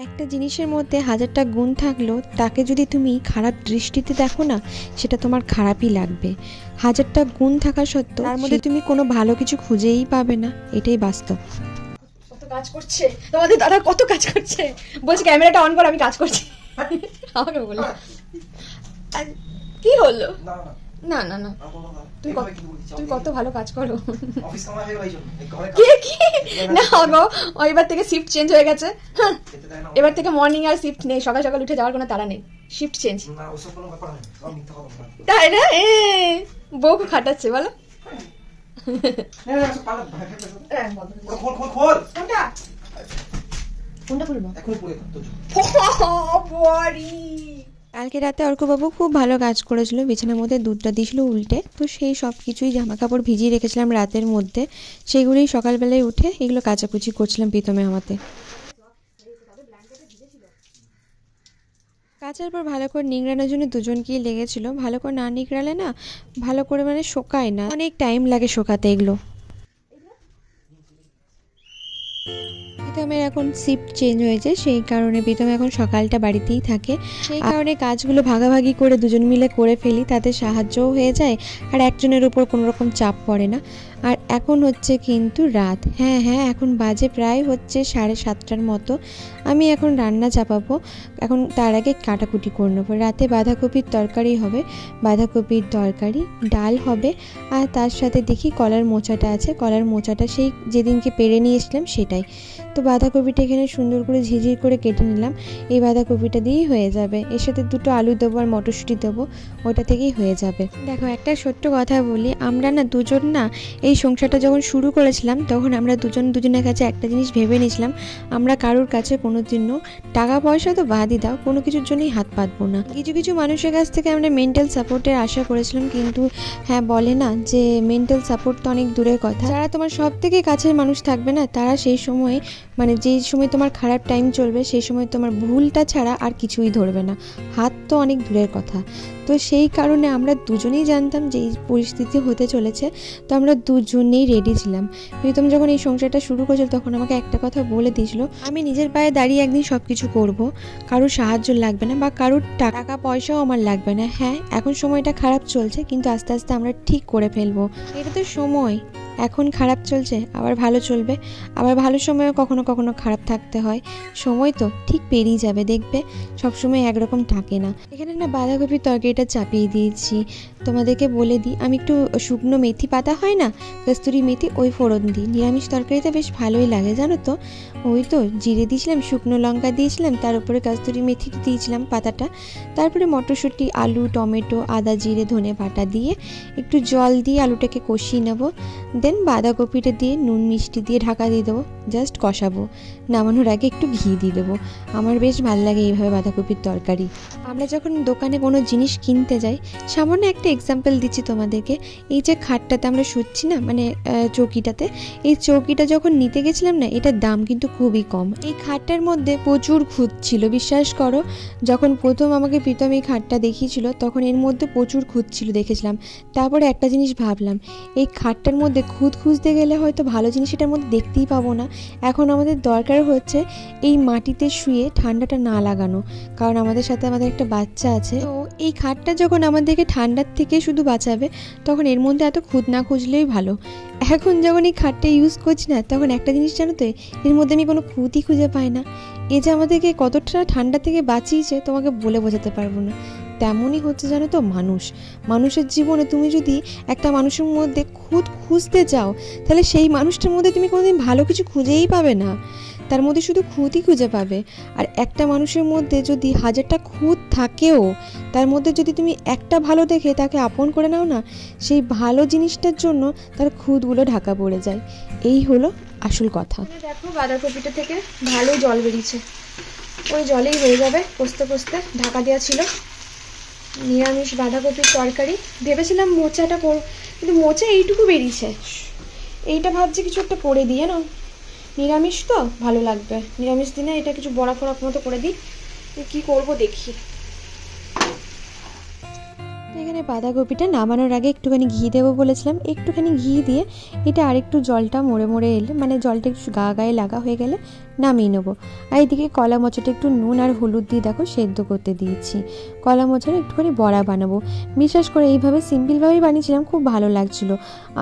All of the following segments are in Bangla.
একটা জিনিসের মধ্যে হাজারটা গুণ থাকলেও তাকে যদি তুমি খারাপ দৃষ্টিতে দেখো না, সেটা তোমার খারাপই লাগবে। হাজারটা গুণ থাকা সত্ত্বেও তার মধ্যে তুমি কোনো ভালো কিছু খুঁজেই পাবে না, এটাই বাস্তব। কত কাজ করছে তোমাদের দাদা, কত কাজ করছে। বলছে ক্যামেরাটা অন কর, আমি কাজ করছি। আমাকে বললো কি হলো? না না না, তুমি কত ভালো কাজ করো। না গো, এবার থেকে শিফট চেঞ্জ হয়ে গেছে। এবার থেকে মর্নিং আর শিফট নেই, সকাল সকাল উঠে যাওয়ার কোনো তাড়া নেই, শিফট চেঞ্জ। তাই না? বউকে খাটাচ্ছে বলো। কোনটা খুলবো? কালকে রাতে অর্কবাবু খুব ভালো কাজ করেছিল, বিছানার মধ্যে দুধটা দিয়েছিল উল্টে, তো সেই সব কিছুই জামা কাপড় ভিজিয়ে রেখেছিলাম রাতের মধ্যে, সেইগুলোই সকালবেলায় উঠে এগুলো কাচাকুচি করছিলাম প্রীতমে আমাতে। কাচার পর ভালো করে নিংড়ানোর জন্য দুজনকেই লেগেছিল, ভালো করে না নিংড়ালে না ভালো করে মানে শোকায় না, অনেক টাইম লাগে শোকাতে এগুলো। প্রীতমের এখন শিফট চেঞ্জ হয়েছে, সেই কারণে প্রীতম এখন সকালটা বাড়িতেই থাকে, সেই কারণে কাজগুলো ভাগাভাগি করে দুজন মিলে করে ফেলি, তাতে সাহায্যও হয়ে যায় আর একজনের উপর কোনো রকম চাপ পড়ে না। আর এখন হচ্ছে কিন্তু রাত, হ্যাঁ এখন বাজে প্রায় হচ্ছে 7:30টার মতো। আমি এখন রান্না চাপাবো, এখন তার আগে কাটাকুটি করে নেবো। রাতে বাঁধাকপির তরকারি হবে, বাঁধাকপির তরকারি, ডাল হবে, আর তার সাথে দেখি কলার মোচাটা আছে, কলার মোচাটা সেই যেদিনকে পেরে নিয়ে এসলাম সেটাই। তো বাঁধাকপিটা এখানে সুন্দর করে ঝিঝির করে কেটে নিলাম, এই বাঁধাকপিটা দিয়েই হয়ে যাবে। এর সাথে দুটো আলু দেবো আর মটরশুঁটি দেবো, ওটা থেকেই হয়ে যাবে। দেখো একটা ছোট্ট কথা বলি, আমরা না দুজন না এই সংসারটা যখন শুরু করেছিলাম তখন আমরা দুজনের কাছে একটা জিনিস ভেবে নিয়েছিলাম, আমরা কারোর কাছে কোনো দিনও টাকা পয়সা তো বাদই দাও, কোনো কিছুর জন্যই হাত পাতবো না। কিছু কিছু মানুষের কাছ থেকে আমরা মেন্টাল সাপোর্টের আশা করেছিলাম, কিন্তু হ্যাঁ বলে না যে মেন্টাল সাপোর্ট তো অনেক দূরের কথা, যারা তোমার সব থেকে কাছের মানুষ থাকবে না, তারা সেই সময় মানে যেই সময় তোমার খারাপ টাইম চলবে সেই সময় তোমার ভুলটা ছাড়া আর কিছুই ধরবে না, হাত তো অনেক দূরের কথা। তো সেই কারণে আমরা দুজনেই জানতাম যে এই পরিস্থিতি হতে চলেছে, তো আমরা দুজনেই রেডি ছিলাম। প্রীতম যখন এই সংসারটা শুরু করেছিল তখন আমাকে একটা কথা বলে দিয়েছিল, আমি নিজের পায়ে দাঁড়িয়ে একদিন সব কিছু করবো, কারোর সাহায্য লাগবে না বা কারোর টাকা পয়সাও আমার লাগবে না। হ্যাঁ এখন সময়টা খারাপ চলছে, কিন্তু আস্তে আস্তে আমরা ঠিক করে ফেলবো, এটা তো সময়। এখন খারাপ চলছে, আবার ভালো চলবে, আবার ভালো সময়ও কখনো কখনো খারাপ থাকতে হয়, সময় তো ঠিক পেরিয়ে যাবে, দেখবে সবসময় একরকম থাকে না। এখানে না বাঁধাকপির তরকারিটা চাপিয়ে দিয়েছি, তোমাদেরকে বলে দিই আমি একটু শুকনো মেথি পাতা হয় না, কস্তুরি মেথি, ওই ফোড়ন দিই। নিরামিষ তরকারিতে বেশ ভালোই লাগে জানো তো। ওই তো জিরে দিয়েছিলাম, শুকনো লঙ্কা দিয়েছিলাম, তার উপরে কস্তুরি মেথি দিয়েছিলাম পাতাটা, তারপরে মটরশুঁটি, আলু, টমেটো, আদা, জিরে, ধনে বাটা দিয়ে একটু জল দিয়ে আলুটাকে কষিয়ে নেবো, দেন বাঁধাকপিটা দিয়ে নুন মিষ্টি দিয়ে ঢাকা দিয়ে দেবো, জাস্ট কষাবো, নামানোর আগে একটু ঘি দিয়ে দেবো। আমার বেশ ভালো লাগে এইভাবে বাঁধাকপির তরকারি। আমরা যখন দোকানে কোনো জিনিস কিনতে যাই, সামান্য একটা এক্সাম্পল দিচ্ছি তোমাদেরকে, এই যে খাটটাতে আমরা শুচ্ছি না মানে চৌকিটাতে, এই চৌকিটা যখন নিতে গেছিলাম না, এটার দাম কিন্তু খুবই কম। এই খাটটার মধ্যে প্রচুর খুঁত ছিল, বিশ্বাস করো, যখন প্রথম আমাকে প্রীতম এই খাটটা দেখিয়েছিল তখন এর মধ্যে প্রচুর খুঁত ছিল দেখেছিলাম। তারপরে একটা জিনিস ভাবলাম, এই খাটটার মধ্যে খুঁত খুঁজতে গেলে হয়তো ভালো জিনিস এটার মধ্যে দেখতেই পাবো না। এখন আমাদের দরকার হচ্ছে এই মাটিতে শুয়ে ঠান্ডাটা না লাগানো, কারণ আমাদের সাথে আমাদের একটা বাচ্চা আছে, তো এই খাটটা যখন আমাদেরকে ঠান্ডার থেকে শুধু বাঁচাবে তখন এর মধ্যে এত খুঁত না খুঁজলেই ভালো। এখন যখন এই খাটটা ইউজ করছি না, তখন একটা জিনিস জানো তো, এর মধ্যে আমি কোনো খুঁতই খুঁজে পাই না। এ যে আমাদেরকে কতটা ঠান্ডা থেকে বাঁচিয়েছে তোমাকে বলে বোঝাতে পারবো না। তেমনই হচ্ছে জানো তো মানুষের জীবনে তুমি যদি একটা মানুষের মধ্যে খুঁত খুঁজতে চাও, তাহলে সেই মানুষটার মধ্যে তুমি কোনোদিন ভালো কিছু খুঁজেই পাবে না, তার মধ্যে শুধু খুঁতই খুঁজে পাবে। আর একটা মানুষের মধ্যে যদি হাজারটা খুঁত থাকেও, তার মধ্যে যদি তুমি একটা ভালো দেখে তাকে আপন করে নাও না, সেই ভালো জিনিসটার জন্য তার খুঁতগুলো ঢাকা পড়ে যায়। এই হলো আসল কথা। দেখো বাঁধাকপিটা থেকে ভালো জল বেরিয়েছে, ওই জলেই হয়ে যাবে, কষতে কষতে। ঢাকা দেওয়া ছিল। নিরামিষ বাঁধাকপির তরকারি, ভেবেছিলাম মোচাটা করব, কিন্তু মোচা এইটুকু বেরিয়েছে, এইটা ভাবছি কিছু একটা করে দিয়ে না, নিরামিষ তো ভালো লাগবে, নিরামিষ দিনে এটা কিছু বড়া ফড়া মতো করে দিই, কি করব দেখি। এখানে বাঁধাকপিটা নামানোর আগে একটুখানি ঘি দেবো বলেছিলাম, একটুখানি ঘি দিয়ে এটা আরেকটু জলটা মরে মরে এলে, মানে জলটা একটু গায়ে লাগা হয়ে গেলে নামিয়ে নেবো। আর এদিকে কলা মোচাটা একটু নুন আর হলুদ দিয়ে দেখো সেদ্ধ করতে দিয়েছি। কলা মোচার একটুখানি বড়া বানাবো। বিশ্বাস করে এইভাবে সিম্পলভাবেই বানিয়েছিলাম, খুব ভালো লাগছিল।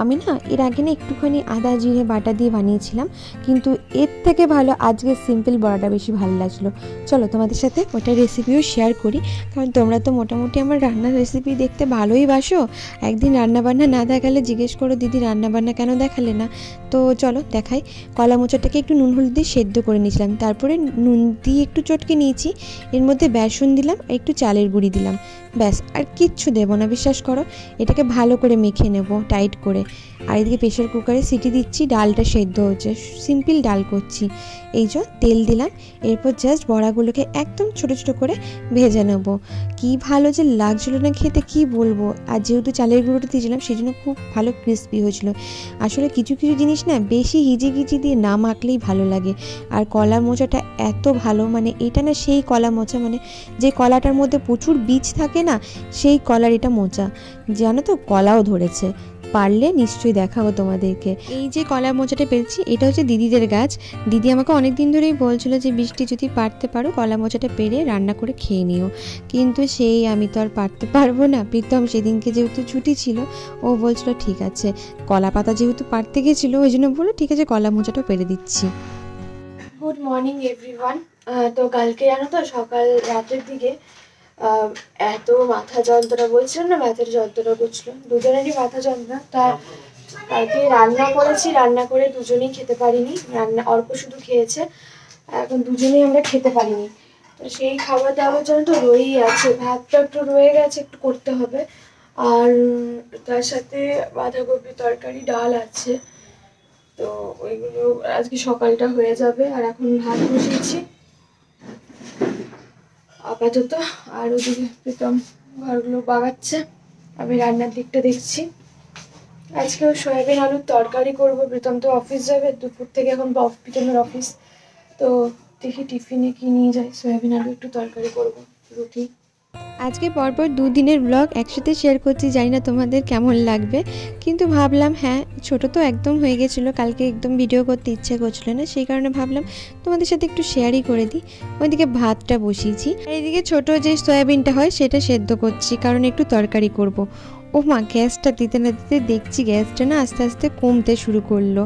আমি না এর আগে না একটুখানি আদা জিরে বাটা দিয়ে বানিয়েছিলাম, কিন্তু এর থেকে ভালো আজকে সিম্পল বড়াটা বেশি ভালো লাগছিলো। চলো তোমাদের সাথে ওটার রেসিপিও শেয়ার করি, কারণ তোমরা তো মোটামুটি আমার রান্নার রেসিপি দেখতে ভালোই বাসো। একদিন রান্নাবান্না না দেখালে জিজ্ঞেস করো দিদি রান্নাবান্না কেন দেখালে না। তো চলো দেখাই। কলা মোচাটাকে একটু নুন হলুদ দিয়ে সেদ্ধ করে নিয়েছিলাম, তারপরে নুন দিয়ে একটু চটকে নিয়েছি। এর মধ্যে বেসন দিলাম, একটু চালের গুঁড়ি দিলাম, ব্যাস আর কিচ্ছু দেবো না। বিশ্বাস করো, এটাকে ভালো করে মেখে নেব টাইট করে। আর এদিকে প্রেশার কুকারে সিটি দিচ্ছি, ডালটা সেদ্ধ হচ্ছে, সিম্পল ডাল করছি। এই যে তেল দিলাম, এরপর জাস্ট বড়াগুলোকে একদম ছোট ছোট করে ভেজে নেব। কি ভালো যে লাগছিলো না খেতে, কি বলবো। আর যেহেতু চালের গুঁড়োটা দিয়েছিলাম সেই জন্য খুব ভালো ক্রিস্পি হয়েছিল। আসলে কিছু কিছু জিনিস না বেশি হিজিগিজি দিয়ে না মাখলেই ভালো লাগে। আর কলা মোচাটা এত ভালো, মানে এটা না সেই কলা মোচা, মানে যে কলাটার মধ্যে প্রচুর বীজ থাকে না, সেই কলার এটা মোচা। জানো তো কলাও ধরেছে, পারলে নিশ্চয়ই দেখাবো তোমাদেরকে। এই যে কলা মোচাটা পেরেছি এটা হচ্ছে দিদিদের গাছ। দিদি আমাকে অনেক দিন ধরেই বলছিল যে বৃষ্টি যদি পারতে পারো কলা মোচাটা পেরে রান্না করে খেয়ে নিও, কিন্তু সেই আমি তো আর পারতে পারবো না। প্রীতম সেদিনকে যেহেতু ছুটি ছিল, ও বলছিল ঠিক আছে, কলা পাতা যেহেতু পারতে গেছিলো ওই জন্য বললো ঠিক আছে কলা মোচাটা পেরে দিচ্ছি। Good morning everyone. তো কালকে জানো তো সকাল রাতের দিকে এত মাথা যন্ত্রণা, বলছিলাম না মাথার যন্ত্রণা করছিল, দুজনেরই মাথা যন্ত্রণা। তা কালকে রান্না করেছি, রান্না করে দুজনেই খেতে পারিনি। অল্প শুধু খেয়েছে, এখন দুজনেই আমরা খেতে পারিনি। তো সেই খাবার দাবার জন্য তো রয়েই আছে, ভাতটা একটু রয়ে গেছে, একটু করতে হবে। আর তার সাথে বাঁধাকপি তরকারি ডাল আছে, তো ওইগুলো আজকে সকালটা হয়ে যাবে। আর এখন ভাত বসিয়েছি আপাতত। আর ওদিকে প্রীতম ঘরগুলো বাগাচ্ছে, আমি রান্নার দিকটা দেখছি। আজকেও সয়াবিন আলুর তরকারি করবো। প্রীতম তো অফিস যাবে দুপুর থেকে, এখন প্রীতমের অফিস। তো দেখি টিফিনে কি নিয়ে যাই, সয়াবিন আলু একটু তরকারি করবো, রুটি। আজকে পরপর দুদিনের ব্লগ একসাথে শেয়ার করছি, জানি না তোমাদের কেমন লাগবে, কিন্তু ভাবলাম হ্যাঁ ছোটো তো একদম হয়ে গেছিলো, কালকে একদম ভিডিও করতে ইচ্ছে করছিল না, সেই কারণে ভাবলাম তোমাদের সাথে একটু শেয়ারই করে দিই। ওইদিকে ভাতটা বসিয়েছি, আর এইদিকে ছোটো যে সয়াবিনটা হয় সেটা সেদ্ধ করছি, কারণ একটু তরকারি করব। ও মা, গ্যাসটা দিতে না দিতে দেখছি গ্যাসটা না আস্তে আস্তে কমতে শুরু করলো।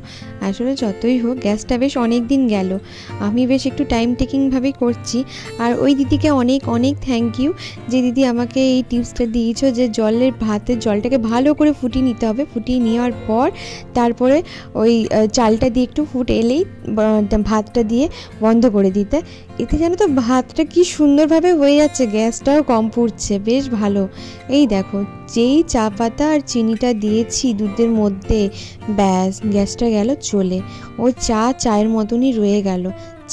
আসলে যতই হোক গ্যাসটা বেশ অনেক দিন গেল, আমি বেশ একটু টাইম টেকিংভাবেই করছি। আর ওই দিদিকে অনেক অনেক থ্যাংক ইউ, যে দিদি আমাকে এই টিপসটা দিয়েছো যে ভাতের জলটাকে ভালো করে ফুটিয়ে নিতে হবে, ফুটিয়ে নেওয়ার পর তারপরে ওই চালটা দিয়ে একটু ফুট এলেই ভাতটা দিয়ে বন্ধ করে দিতে। এতে জানো তো ভাতটা কি সুন্দরভাবে হয়ে যাচ্ছে, গ্যাসটাও কম পুড়ছে, বেশ ভালো। এই দেখো যেই চা পাতা আর চিনিটা দিয়েছি দুধের মধ্যে, ব্যাস গ্যাসটা গেল চলে। ও চায়ের মতনই রয়ে গেল,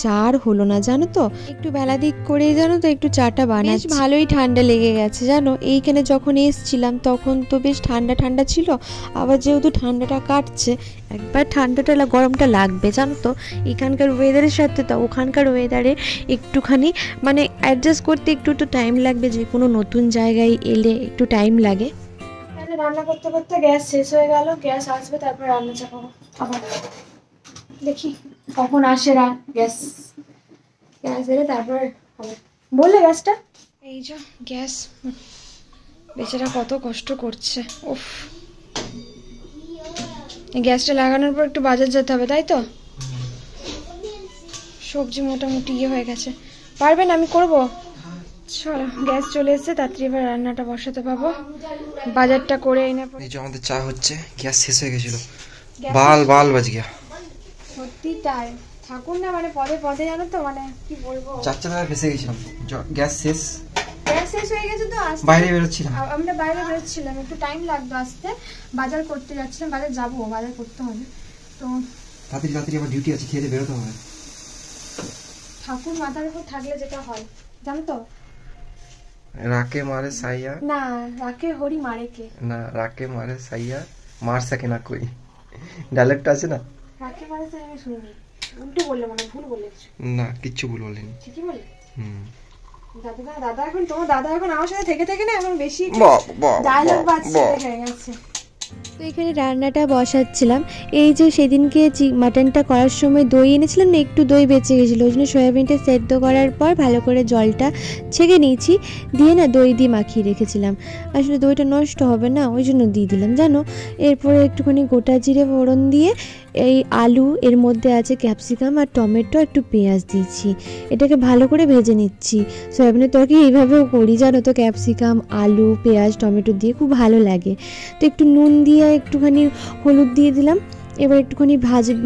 চা আর হলো না জানো তো। একটু বেলা দিক করে জানো তো একটু চাটা বানাচ্ছি, ভালোই ঠান্ডা লেগে গেছে জানো। এইখানে যখন এসছিলাম তখন তো বেশ ঠান্ডা ঠান্ডা ছিল, আবার যেহেতু ঠান্ডাটা কাটছে একবার ঠান্ডাটা গরমটা লাগবে জানো তো। এখানকার ওয়েদারের সাথে তো ওখানকার ওয়েদারে একটুখানি মানে অ্যাডজাস্ট করতে একটু তো টাইম লাগবে, যে কোনো নতুন জায়গায় এলে একটু টাইম লাগে। রান্না করতে করতে গ্যাস শেষ হয়ে গেল, গ্যাস আসবে তারপর রান্না চাপাবো। আবার দেখি কখন আসে গ্যাস এলে তারপরে হবে। বললে গ্যাসটা এই যে গ্যাস, বেচারা কত কষ্ট করছে। উফ, গ্যাসটা লাগানোর পর একটু বাজার যেতে হবে তাই তো। সবজি মোটামুটি হয়ে গেছে, পারবেন আমি করব। চলো গ্যাস চলে এসেছে, তাড়াতাড়ি এবার রান্নাটা বসাতে পাবো, বাজারটা করে এনে। এই যে আমাদের চা হচ্ছে, গ্যাস শেষ হয়ে গেছিল, বাল বাজ গিয়া। সত্যি তাই, থাকুন না মানে পদে পদে জানো তো, মানে কি বলবো, চারটা বেলা ফেসে গেছিলাম, গ্যাস শেষ হয়ে গেছে তো। বাইরে বেরোচ্ছিলাম, আমরা বাইরে বেরোচ্ছিলাম, একটু টাইম লাগতো আসতে, বাজার করতে যাচ্ছিলাম, বাজার করতে হবে তো তাড়াতাড়ি আবার ডিউটি আছে, খেয়ে বেরোতে হবে। ঠাকুর মাথার উপর থাকলে যেটা হয় জানো তো, রাকে মারে সাইয়া না রাকে হরি মারে কে, না রাকে মারে সাইয়া মার সকে না কই, ডায়লগটা আছে না। রাকে মারে সাইয়া আমি শুনিনি, উল্টো বললে মানে ভুল বললে, না কিচ্ছু ভুল বলিনি, ঠিকই বললে। দাদা এখন তোমার দাদা এখন আমার সাথে থেকে থেকে না এখন বেশি ডায়লগ বাজছে হয়ে গেছে। তো এখানে রান্নাটা বসাচ্ছিলাম। এই যে সেদিনকে মাটনটা করার সময় দই এনেছিলাম না, একটু দই বেঁচে গেছিলো, ওই জন্য সয়াবিনটা সেদ্ধ করার পর ভালো করে জলটা ছেঁকে নিয়েছি, দিয়ে না দই দিয়ে মাখিয়ে রেখেছিলাম। আসলে দইটা নষ্ট হবে না, ওই জন্য দিয়ে দিলাম জানো। এরপরে একটুখানি গোটা জিরে ফোড়ন দিয়ে এই আলু, এর মধ্যে আছে ক্যাপসিকাম আর টমেটো, একটু পেঁয়াজ দিয়েছি, এটাকে ভালো করে ভেজে নিচ্ছি। সয়াবিনের তরকারি এইভাবেও করি জানো তো, ক্যাপসিকাম, আলু, পেঁয়াজ, টমেটো দিয়ে খুব ভালো লাগে। তো একটু নুন দিয়ে একটুখানি হলুদ দিয়ে দিলাম। এবার একটুখানি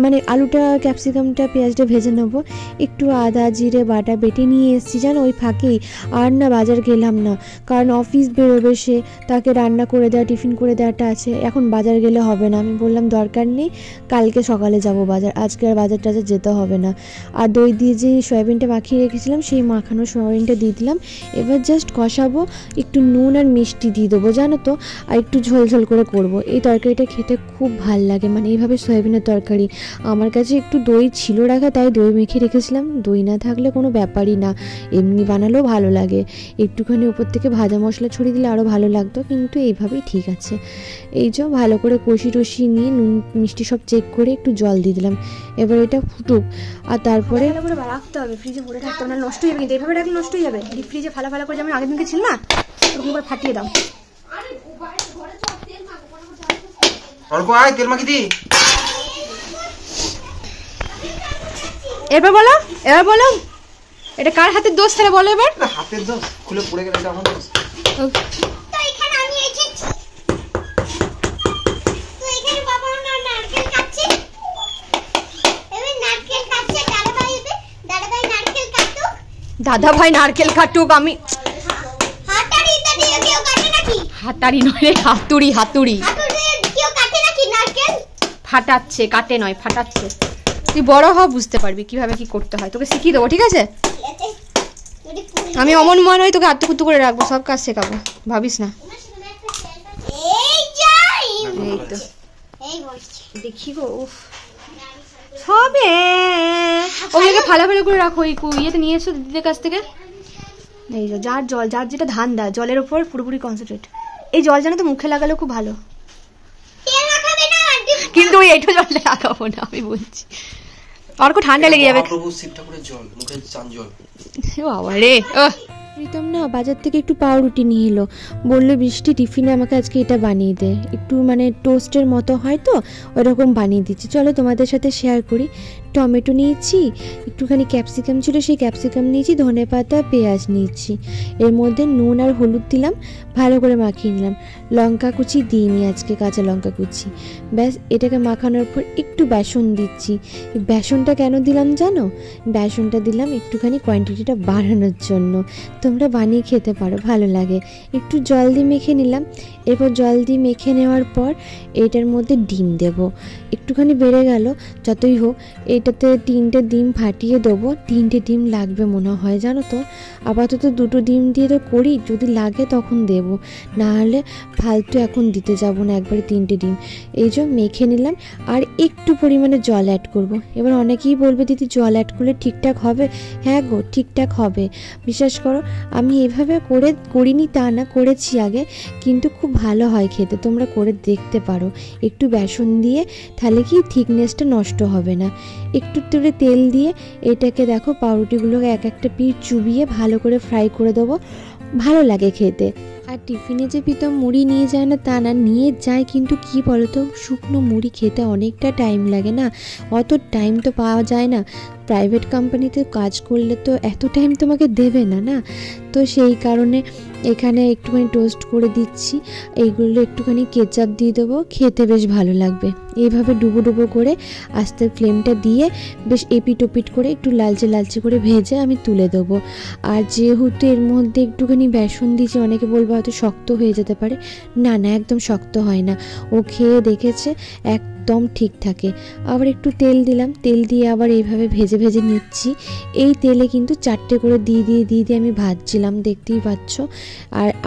মানে আলুটা, ক্যাপসিকামটা, পেঁয়াজটা ভেজে নেবো। একটু আদা জিরে বাটা বেটে নিয়ে এসেছি জানো ওই ফাঁকেই। আর না বাজার গেলাম না, কারণ অফিস বেরোবে সে, তাকে রান্না করে দেওয়া, টিফিন করে দেওয়াটা আছে, এখন বাজার গেলে হবে না। আমি বললাম দরকার নেই, কালকে সকালে যাব বাজার, আজকে আর বাজার টাজার যেতে হবে না। আর দই দিয়ে যে সয়াবিনটা মাখিয়ে রেখেছিলাম সেই মাখানো সয়াবিনটা দিয়ে দিলাম। এবার জাস্ট কষাবো, একটু নুন আর মিষ্টি দিয়ে দেবো জানো তো, আর একটু ঝোল করে করব। এই তরকারিটা খেতে খুব ভাল লাগে, মানে এইভাবে সয়াবিনের তরকারি। আমার কাছে একটু দই ছিল রাখা, তাই দই মেখে রেখেছিলাম। দই না থাকলে কোনো ব্যাপারই না, এমনি বানালেও ভালো লাগে। একটুখানি উপর থেকে ভাজা মশলা ছড়িয়ে দিলে আরও ভালো লাগতো, কিন্তু এইভাবেই ঠিক আছে। এই যে ভালো করে কষি নিয়ে নুন মিষ্টি সব চেক করে একটু জল দিয়ে দিলাম। এবার এটা ফুটুক, আর তারপরে রাখতে হবে, ফ্রিজে ভরে থাকতে হবে, নষ্ট হয়ে যাবে। কিন্তু এইভাবে রাখলে নষ্ট হয়ে যাবে। ডিপ ফ্রিজে ফালা করে যেমন আগের দিনকে ছিল না, ওরকম করে ফাটিয়ে দাও। অল্প আয় তেল মাখি দি। এবার বলো এটা কার হাতের দোষ তাহলে বলো। এবার হাতের দোষ, খুলে পড়ে গেলে এটা আমার দোষ। তো এখানে আমি এসেছি, তো এখানে বাবা নারকেল কাটছে, এবার নারকেল কাটছে, দাদা ভাই নারকেল কাটুক। আমি হাতাড়িটা দিয়ে কেউ কাটে নাকি? হাতাড়ি নয় রে, হাতুড়ি। হাতুড়ি কেউ কাটে নাকি নারকেল? ফাটাচ্ছে, কাটে নয়, ফাটাচ্ছে। তুই বড় হ, বুঝতে পারবি কিভাবে কি করতে হয়, তোকে শিখিয়ে দেবো, ঠিক আছে? আমি অমন মনে হয় তোকে আত্মকুত্তু করে রাখবো, সব কাজ শেখাবো, ভাবিস না। এই তো দেখি গো, উফ সবে ওগুলোকে ফালা করে রাখো। ওই ইয়েতে নিয়ে এসো দিদিদের কাছ থেকে। এই যে যার যেটা ধান্দা, জলের ওপর পুরোপুরি কনসেন্ট্রেট। এই জল জানো তো মুখে লাগালেও খুব ভালো, কিন্তু ওই এইটা জলটা লাগাবো না, আমি বলছি অর্ক ঠান্ডা লেগে যাবে। বাবা রে, প্রীতম না বাজার থেকে একটু পাউরুটি নিয়ে এলো, বললো বৃষ্টি টিফিনে আমাকে আজকে এটা বানিয়ে দে, একটু মানে টোস্টের মতো হয় তো ওরকম বানিয়ে দিচ্ছি, চলো তোমাদের সাথে শেয়ার করি। টমেটো নিয়েছি, একটুখানি ক্যাপসিকাম ছিল সেই ক্যাপসিকাম নিয়েছি, ধনেপাতা, পেঁয়াজ নিয়েছি, এর মধ্যে নুন আর হলুদ দিলাম, ভালো করে মাখিয়ে নিলাম। লঙ্কা কুচি দিইনি আজকে, কাঁচা লঙ্কা কুচি। ব্যাস এটাকে মাখানোর পর একটু বেসন দিচ্ছি। বেসনটা কেন দিলাম জানো? বেসনটা দিলাম একটুখানি কোয়ান্টিটিটা বাড়ানোর জন্য, তোমরা বানিয়ে খেতে পারো, ভালো লাগে। একটু জল দিয়ে মেখে নিলাম। এরপর জল দিয়ে মেখে নেওয়ার পর এটার মধ্যে ডিম দেব, একটুখানি বেড়ে গেল যতই হোক। এটাতে 3টে ডিম ফাটিয়ে দেবো, 3টে ডিম লাগবে মনে হয় জানো তো। আপাতত 2টো ডিম দিয়ে তো করি, যদি লাগে তখন দেব, না হলে ফালতু এখন দিতে যাব না, একবারে 3টে ডিম। এই যে মেখে নিলাম, আর একটু পরিমাণে জল অ্যাড করব। এবার অনেকেই বলবে দিদি জল অ্যাড করলে ঠিকঠাক হবে? হ্যাঁ গো, ঠিকঠাক হবে, বিশ্বাস করো। আমি এভাবে করিনি তা না, করেছি আগে, কিন্তু খুব ভালো হয় খেতে, তোমরা করে দেখতে পারো। একটু বেসন দিয়ে তাহলে কি থিকনেসটা নষ্ট হবে না। একটু করে তেল দিয়ে এটাকে দেখো পাউরুটিগুলোকে এক একটা পিস চুবিয়ে ভালো করে ফ্রাই করে দেবো, ভালো লাগে খেতে। আর টিফিনে যে প্রীতম মুড়ি নিয়ে যায় না তা না, নিয়ে যায়, কিন্তু কি বলতো শুকনো মুড়ি খেতে অনেকটা টাইম লাগে না, অত টাইম তো পাওয়া যায় না। প্রাইভেট কোম্পানিতে কাজ করলে তো এত টাইম তোমাকে দেবে না না, তো সেই কারণে এখানে একটুখানি টোস্ট করে দিচ্ছি। এইগুলো একটুখানি কেচাপ দিয়ে দেবো, খেতে বেশ ভালো লাগবে। এইভাবে ডুবো করে আস্তে ফ্লেমটা দিয়ে বেশ এপিট ওপিট করে একটু লালচে করে ভেজে আমি তুলে দেবো। আর যেহেতু এর মধ্যে একটুখানি বেসন দিয়েছি, অনেকে বলবো হয়তো শক্ত হয়ে যেতে পারে, না একদম শক্ত হয় না, ও খেয়ে দেখেছে একদম ঠিক থাকে। আবার একটু তেল দিলাম, তেল দিয়ে আবার এইভাবে ভেজে নিচ্ছি। এই তেলে কিন্তু 4টে করে দিয়ে আমি ভাজছিলাম, দেখতেই পাচ্ছ।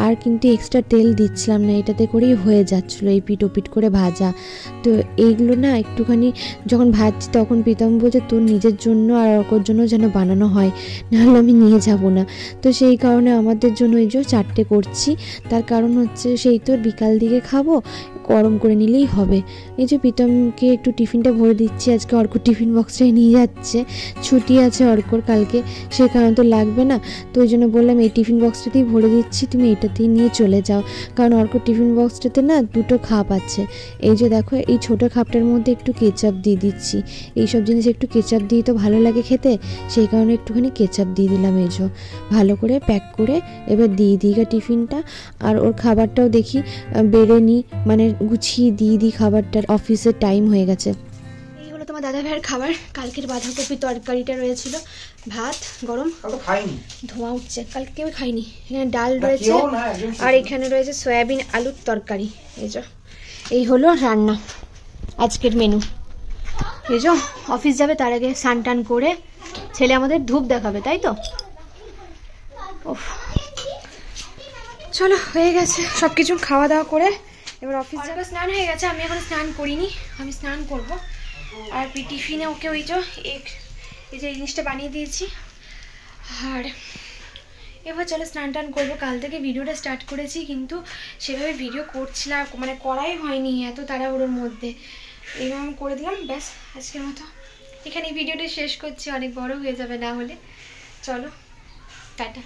আর কিন্তু এক্সট্রা তেল দিচ্ছিলাম না, এটাতে করেই হয়ে যাচ্ছিলো এই পিট ওপিট করে ভাজা। তো এইগুলো না একটুখানি যখন ভাজছি তখন প্রীতম বলছে তোর নিজের জন্য আর ওর জন্য যেন বানানো হয়, নাহলে আমি নিয়ে যাব না। তো সেই কারণে আমাদের জন্য এই যে 4টে করছি, তার কারণ হচ্ছে সেই তোর বিকাল দিকে খাবো, গরম করে নিলেই হবে। এই যে প্রীতমকে একটু টিফিনটা ভরে দিচ্ছি, আজকে অর্ক টিফিন বক্সটাই নিয়ে যাচ্ছে, ছুটি আছে অর্কর কালকে, সেই কারণে তো লাগবে না, তো ওই জন্য বললাম এই টিফিন বক্সটাতেই ভরে দিচ্ছি, তুমি এটাতেই নিয়ে চলে যাও। কারণ অর্ক টিফিন বক্সটাতে না দুটো খাপ আছে, এই যে দেখো এই ছোটো খাপটার মধ্যে একটু কেচাপ দিয়ে দিচ্ছি, এইসব জিনিস একটু কেচাপ দিয়ে তো ভালো লাগে খেতে, সেই কারণে একটুখানি কেচাপ দিয়ে দিলাম। এই যে ভালো করে প্যাক করে এবার দিয়ে দিই টিফিনটা। আর ওর খাবারটাও দেখি বেড়ে নিই, মানে গুছিয়ে দিয়ে দিই খাবারটার, অফিসের টাইম হয়ে গেছে। এই হলো তোমার দাদা ভাইয়ের খাবার, কালকের বাঁধাকপি তরকারিটা রয়েছিল, ভাত গরম ধোঁয়া উঠছে, কালকে কেউ খাইনি। এখানে ডাল রয়েছে আর এখানে রয়েছে সয়াবিন আলুর তরকারি। এই হলো রান্না আজকের মেনু। এই যে অফিস যাবে তার আগে স্নান টান করে ছেলে আমাদের ধূপ দেখাবে, তাই তো? চলো হয়ে গেছে সব কিছু, খাওয়া দাওয়া করে এবার অফিস যাবে। স্নান হয়ে গেছে, আমি এখন স্নান করিনি, আমি স্নান করব। আর টিফিনে ওকে ওই যে এই যে জিনিসটা বানিয়ে দিয়েছি। আর এবার চলো স্নান টান করবো। কাল থেকে ভিডিওটা স্টার্ট করেছি কিন্তু সেভাবে ভিডিও করছিলাম, মানে করাই হয়নি এত তাড়াহুড়োর মধ্যে, এইভাবে করে দিলাম। ব্যাস আজকের মতো এখানে ভিডিওটা শেষ করছি, অনেক বড় হয়ে যাবে না হলে। চলো টাটা।